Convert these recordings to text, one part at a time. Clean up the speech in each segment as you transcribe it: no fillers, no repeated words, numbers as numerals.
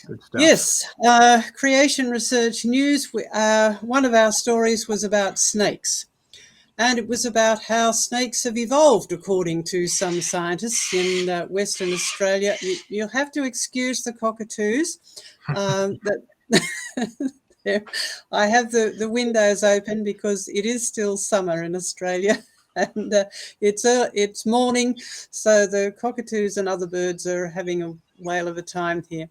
Good stuff. Yes, creation research news. One of our stories was about snakes. And it was about how snakes have evolved, according to some scientists in Western Australia. You'll have to excuse the cockatoos. I have the windows open because it is still summer in Australia. And it's morning, so the cockatoos and other birds are having a whale of a time here.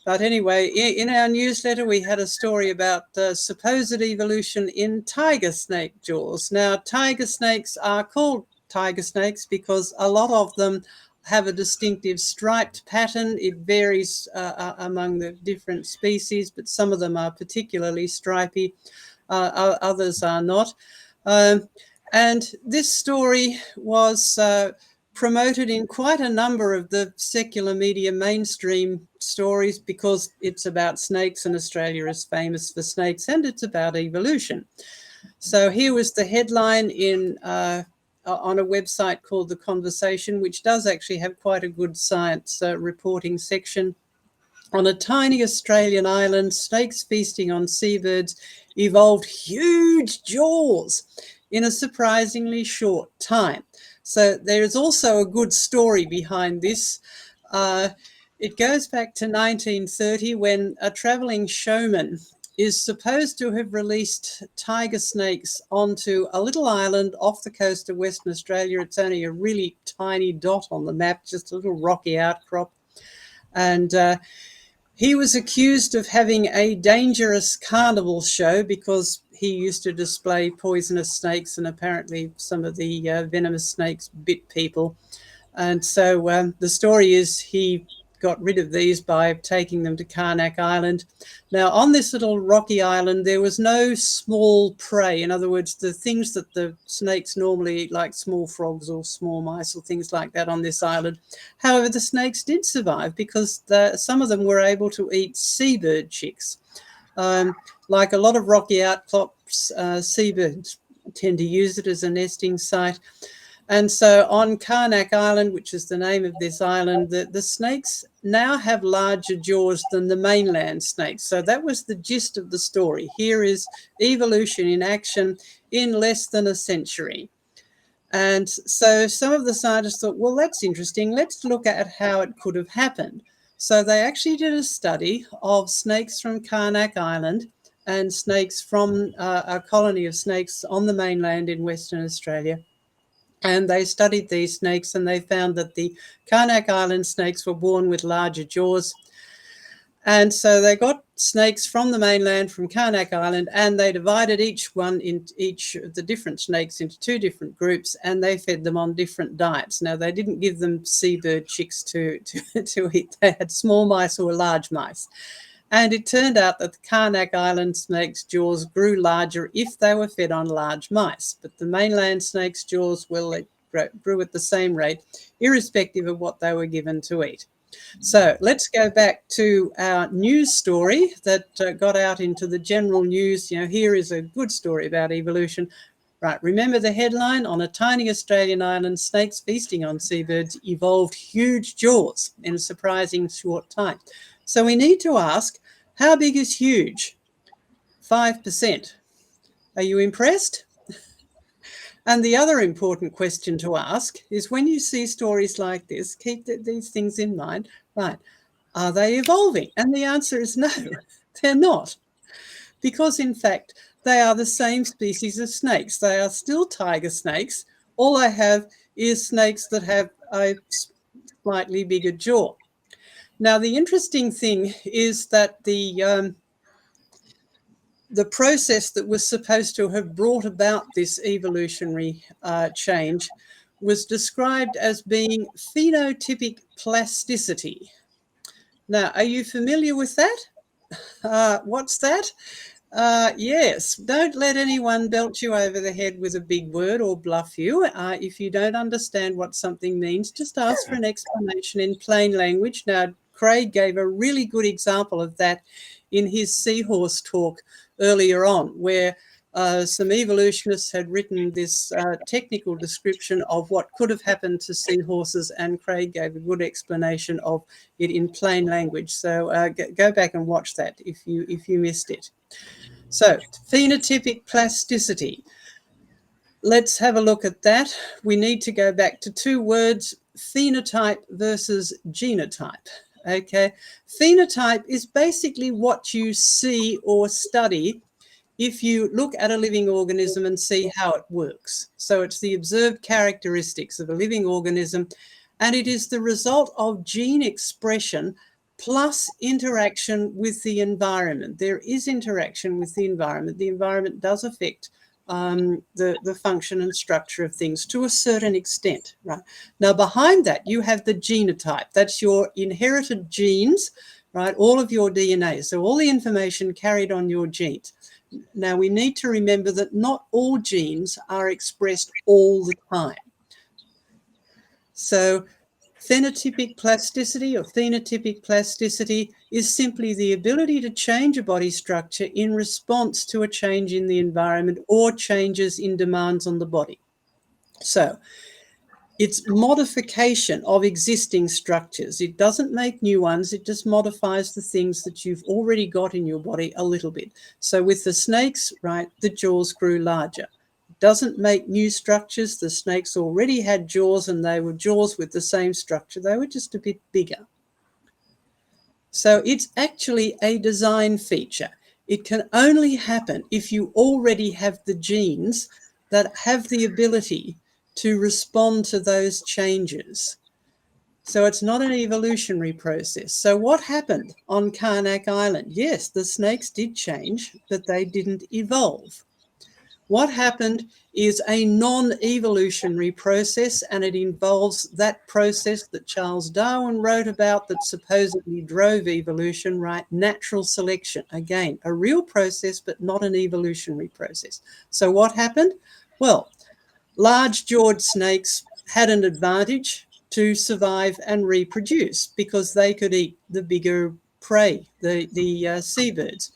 But anyway, in our newsletter, we had a story about supposed evolution in tiger snake jaws. Now, tiger snakes are called tiger snakes because a lot of them have a distinctive striped pattern. It varies among the different species, but some of them are particularly stripy, others are not. And this story was promoted in quite a number of the secular media mainstream stories because it's about snakes, and Australia is famous for snakes, and it's about evolution. So here was the headline on a website called The Conversation, which does actually have quite a good science reporting section. On a tiny Australian island, snakes feasting on seabirds evolved huge jaws in a surprisingly short time. So there is also a good story behind this. It goes back to 1930 when a travelling showman is supposed to have released tiger snakes onto a little island off the coast of Western Australia. It's only a really tiny dot on the map, just a little rocky outcrop. And he was accused of having a dangerous carnival show because he used to display poisonous snakes, and apparently some of the venomous snakes bit people. And so the story is he got rid of these by taking them to Carnac Island. Now, on this little rocky island, there was no small prey. In other words, the things that the snakes normally eat, like small frogs or small mice or things like that on this island. However, the snakes did survive because some of them were able to eat seabird chicks. Like a lot of rocky outcrops, seabirds tend to use it as a nesting site. And so on Carnac Island, which is the name of this island, the snakes now have larger jaws than the mainland snakes. So that was the gist of the story. Here is evolution in action in less than a century. And so some of the scientists thought, well, that's interesting. Let's look at how it could have happened. So they actually did a study of snakes from Carnac Island and snakes from a colony of snakes on the mainland in Western Australia. And they studied these snakes, and they found that the Carnac Island snakes were born with larger jaws. And so they got snakes from the mainland, from Carnac Island, and they divided each of the different snakes into two different groups, and they fed them on different diets. Now, they didn't give them seabird chicks to eat. They had small mice or large mice. And it turned out that the Carnac Island snake's jaws grew larger if they were fed on large mice. But the mainland snake's jaws, well, they grew at the same rate, irrespective of what they were given to eat. So let's go back to our news story that got out into the general news. You know, here is a good story about evolution. Right, remember the headline? On a tiny Australian island, snakes feasting on seabirds evolved huge jaws in a surprising short time. So we need to ask, how big is huge? 5%. Are you impressed? And the other important question to ask is, when you see stories like this, keep these things in mind, right? Are they evolving? And the answer is no, they're not. Because in fact, they are the same species of snakes. They are still tiger snakes. All I have is snakes that have a slightly bigger jaw. Now, the interesting thing is that the process that was supposed to have brought about this evolutionary change was described as being phenotypic plasticity. Now, are you familiar with that? What's that? Yes, don't let anyone belt you over the head with a big word or bluff you. If you don't understand what something means, just ask for an explanation in plain language. Now, Craig gave a really good example of that in his seahorse talk earlier on, where some evolutionists had written this technical description of what could have happened to seahorses, and Craig gave a good explanation of it in plain language. So go back and watch that if you missed it. So phenotypic plasticity. Let's have a look at that. We need to go back to two words, phenotype versus genotype. Okay, phenotype is basically what you see or study if you look at a living organism and see how it works. So it's the observed characteristics of a living organism, and it is the result of gene expression plus interaction with the environment. There is interaction with the environment. The environment does affect the function and structure of things to a certain extent, right? Now, behind that, you have the genotype. That's your inherited genes, right? All of your DNA. So all the information carried on your genes. Now, we need to remember that not all genes are expressed all the time. So phenotypic plasticity or phenotypic plasticity is simply the ability to change a body structure in response to a change in the environment or changes in demands on the body. So it's modification of existing structures. It doesn't make new ones. It just modifies the things that you've already got in your body a little bit. So with the snakes, right, the jaws grew larger. It doesn't make new structures. The snakes already had jaws, and they were jaws with the same structure. They were just a bit bigger. So it's actually a design feature. It can only happen if you already have the genes that have the ability to respond to those changes. So it's not an evolutionary process. So what happened on Carnac Island? Yes, the snakes did change, but they didn't evolve. What happened is a non-evolutionary process, and it involves that process that Charles Darwin wrote about that supposedly drove evolution, right? Natural selection. Again, a real process, but not an evolutionary process. So what happened? Well, large-jawed snakes had an advantage to survive and reproduce because they could eat the bigger prey, the seabirds.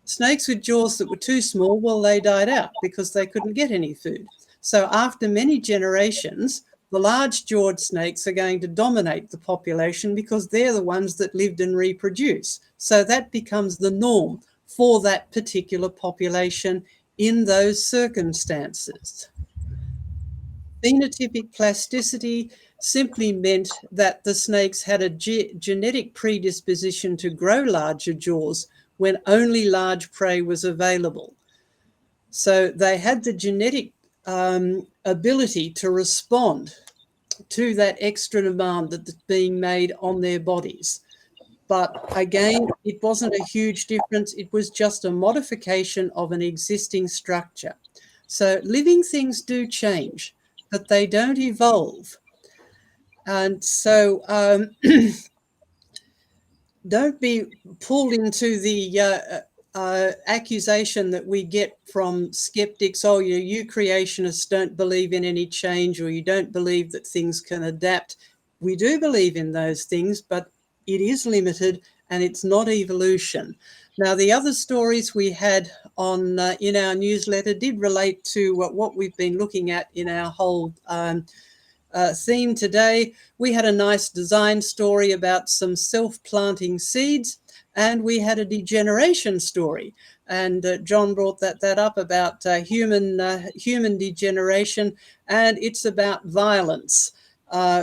Snakes with jaws that were too small, well, they died out because they couldn't get any food. So after many generations, the large-jawed snakes are going to dominate the population because they're the ones that lived and reproduce. So that becomes the norm for that particular population in those circumstances. Phenotypic plasticity simply meant that the snakes had a genetic predisposition to grow larger jaws when only large prey was available. So they had the genetic ability to respond to that extra demand that's being made on their bodies. But again, it wasn't a huge difference. It was just a modification of an existing structure. So living things do change, but they don't evolve. And so don't be pulled into the accusation that we get from skeptics, oh, you creationists don't believe in any change, or you don't believe that things can adapt. We do believe in those things, but it is limited and it's not evolution. Now, the other stories we had on in our newsletter did relate to what we've been looking at in our whole theme today. We had a nice design story about some self-planting seeds, and we had a degeneration story. And John brought that up about human degeneration, and it's about violence,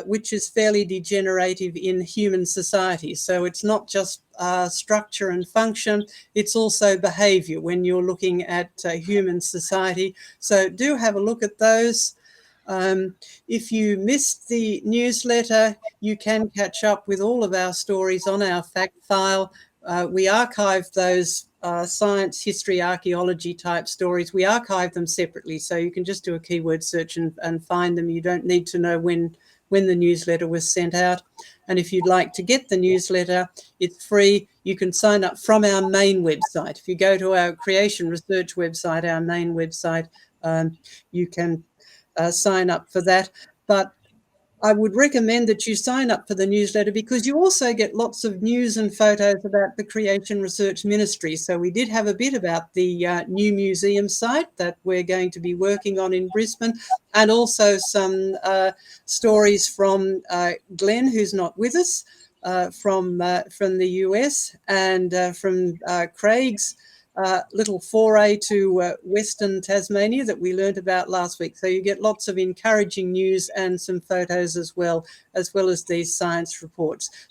which is fairly degenerative in human society. So it's not just structure and function, it's also behavior when you're looking at human society. So do have a look at those. If you missed the newsletter, you can catch up with all of our stories on our fact file. We archive those science, history, archaeology type stories. We archive them separately, so you can just do a keyword search and find them. You don't need to know when the newsletter was sent out. And if you'd like to get the newsletter, it's free. You can sign up from our main website. If you go to our creation research website, our main website, you can sign up for that. But I would recommend that you sign up for the newsletter because you also get lots of news and photos about the Creation Research Ministry. So we did have a bit about the new museum site that we're going to be working on in Brisbane, and also some stories from Glenn, who's not with us, from the US, and from Craig's little foray to Western Tasmania that we learned about last week. So you get lots of encouraging news and some photos as well as these science reports.